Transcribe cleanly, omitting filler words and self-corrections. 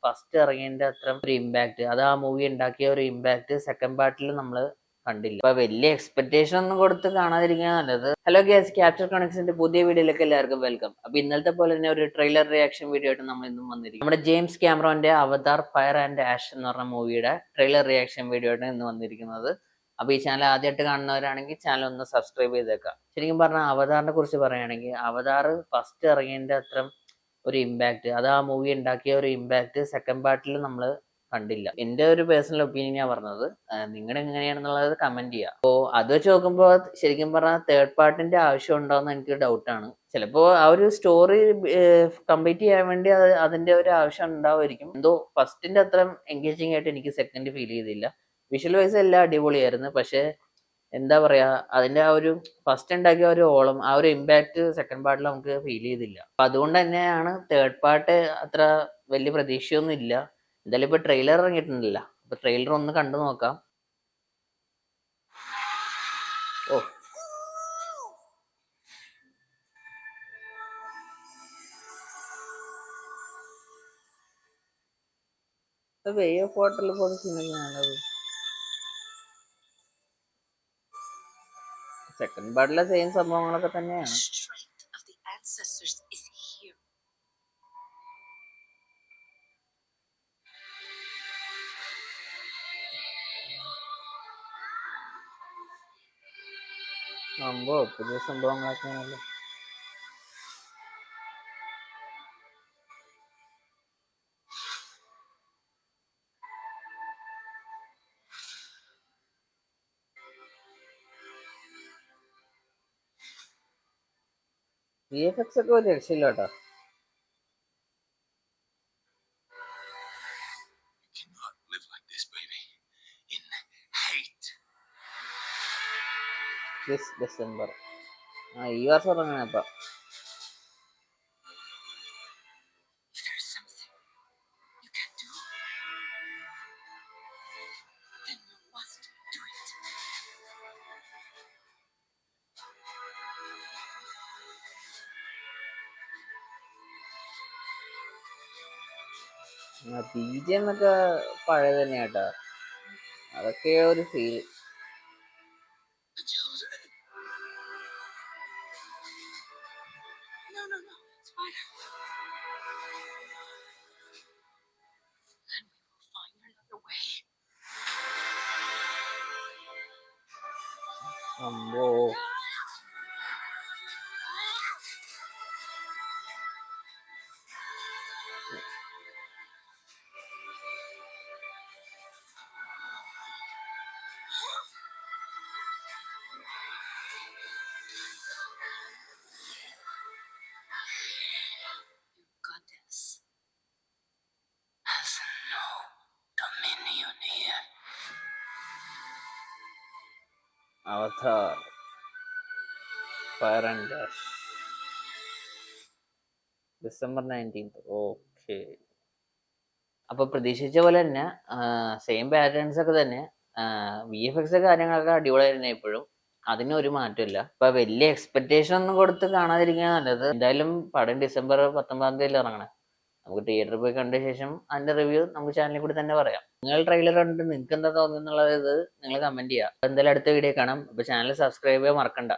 First ഇറങ്ങിയതിന്റെ അത്ര ഒരു impact, അത് ആ മൂവി ഉണ്ടാക്കിയ ഒരു ഇമ്പാക്ട് സെക്കൻഡ് പാർട്ടിൽ നമ്മൾ കണ്ടില്ല. അപ്പൊ വലിയ എക്സ്പെക്ടേഷൻ ഒന്നും കൊടുത്ത് കാണാതിരിക്കാൻ നല്ലത്. ഹലോ ഗേസ്, ക്യാപ്ചർ കണക്ഷന്റെ പുതിയ വീഡിയോയിലേക്ക് എല്ലാവർക്കും വെൽക്കം. അപ്പൊ ഇന്നലത്തെ പോലെ തന്നെ ഒരു ട്രെയിലർ റിയാക്ഷൻ വീഡിയോ ആയിട്ട് നമ്മൾ ഇന്നും വന്നിരിക്കും. നമ്മുടെ ജെയിംസ് ക്യാമറോന്റെ അവതാർ ഫയർ ആൻഡ് ആഷ് എന്ന് പറഞ്ഞ മൂവിയുടെ ട്രെയിലർ റിയാക്ഷൻ വീഡിയോ ആയിട്ട് ഇന്ന് വന്നിരിക്കുന്നത്. അപ്പൊ ഈ ചാനൽ ആദ്യമായിട്ട് കാണുന്നവരാണെങ്കിൽ ചാനൽ ഒന്ന് സബ്സ്ക്രൈബ് ചെയ്തേക്കാം. ശരിക്കും പറഞ്ഞാൽ അവതാറിനെ കുറിച്ച് പറയുകയാണെങ്കിൽ അവതാർ ഫസ്റ്റ് ഇറങ്ങിയതിന്റെ അത്ര ഒരു ഇമ്പാക്ട്, അത് ആ മൂവി ഉണ്ടാക്കിയ ഒരു ഇമ്പാക്ട് സെക്കൻഡ് പാർട്ടിൽ നമ്മൾ കണ്ടില്ല. എന്റെ ഒരു പേഴ്സണൽ ഒപ്പീനിയൻ ഞാൻ പറഞ്ഞത്, നിങ്ങളുടെ എങ്ങനെയാണെന്നുള്ളത് കമന്റ് ചെയ്യുക. അപ്പോൾ അത് വെച്ച് നോക്കുമ്പോൾ ശരിക്കും പറഞ്ഞാൽ തേർഡ് പാർട്ടിന്റെ ആവശ്യം ഉണ്ടോയെന്ന് എനിക്ക് ഡൗട്ടാണ്. ചിലപ്പോൾ ആ ഒരു സ്റ്റോറി കംപ്ലീറ്റ് ചെയ്യാൻ വേണ്ടി അതിന്റെ ഒരു ആവശ്യം ഉണ്ടാവുമായിരിക്കും. എന്തോ ഫസ്റ്റിന്റെ അത്ര എൻഗേജിങ് ആയിട്ട് എനിക്ക് സെക്കൻഡ് ഫീൽ ചെയ്തില്ല. വിഷ്വൽ വൈസ് എല്ലാം അടിപൊളിയായിരുന്നു, പക്ഷെ എന്താ പറയാ, അതിന്റെ ആ ഒരു ഫസ്റ്റ് ഉണ്ടാക്കിയ ഒരു ഓളം, ആ ഒരു ഇമ്പാക്ട് സെക്കൻഡ് പാർട്ടിൽ നമുക്ക് ഫീൽ ചെയ്തില്ല. അപ്പൊ അതുകൊണ്ട് തന്നെയാണ് തേർഡ് പാർട്ട് അത്ര വലിയ പ്രതീക്ഷയൊന്നും ഇല്ല. എന്തായാലും ഇപ്പൊ ട്രെയിലർ ഇറങ്ങിയിട്ടുണ്ടല്ലോ, അപ്പൊ ട്രെയിലർ ഒന്ന് കണ്ടു നോക്കാം. ഓ, വേ ഓഫ് വാട്ടറിൽ പോകുന്ന സിനിമയാണത്. സെക്കൻഡ് പാർട്ടിലെ സെയിം സംഭവങ്ങളൊക്കെ തന്നെയാണ്. പുതിയ സംഭവങ്ങളൊക്കെയാണല്ലോ. VFX ഒക്കെ ഒരു രക്ഷയില്ല കേട്ടോ. ഡിസംബർ ഈ വർഷം ഇറങ്ങണ ഇപ്പൊ. BGM ഒക്കെ പഴയ തന്നെയാട്ടോ, അതൊക്കെ ഒരു ഫീൽ. അമ്പോ, Avatar Fire and Ash December 19th. Okay, അപ്പൊ പ്രതീക്ഷിച്ച പോലെ തന്നെ സെയിം പാറ്റേൺസ് ഒക്കെ തന്നെ. VFX കാര്യങ്ങളൊക്കെ അടിപൊളി തന്നെ ഇപ്പോഴും, അതിന് ഒരു മാറ്റമില്ല. ഇപ്പൊ വലിയ എക്സ്പെക്ടേഷൻ ഒന്നും കൊടുത്ത് കാണാതിരിക്കാൻ നല്ലത്. എന്തായാലും പടം December 19 ഇറങ്ങണേ. നമുക്ക് തിയേറ്ററിൽ പോയി കണ്ട ശേഷം അതിന്റെ റിവ്യൂ നമുക്ക് ചാനലിൽ കൂടി തന്നെ പറയാം. നിങ്ങൾ ട്രെയിലർ കണ്ടിട്ട് നിങ്ങൾക്ക് എന്താ തോന്നുന്നുള്ളത് നിങ്ങൾ കമന്റ് ചെയ്യുക. എന്തായാലും അടുത്ത വീഡിയോ കാണാം. അപ്പൊ ചാനൽ സബ്സ്ക്രൈബ് ചെയ്യാൻ മറക്കണ്ട.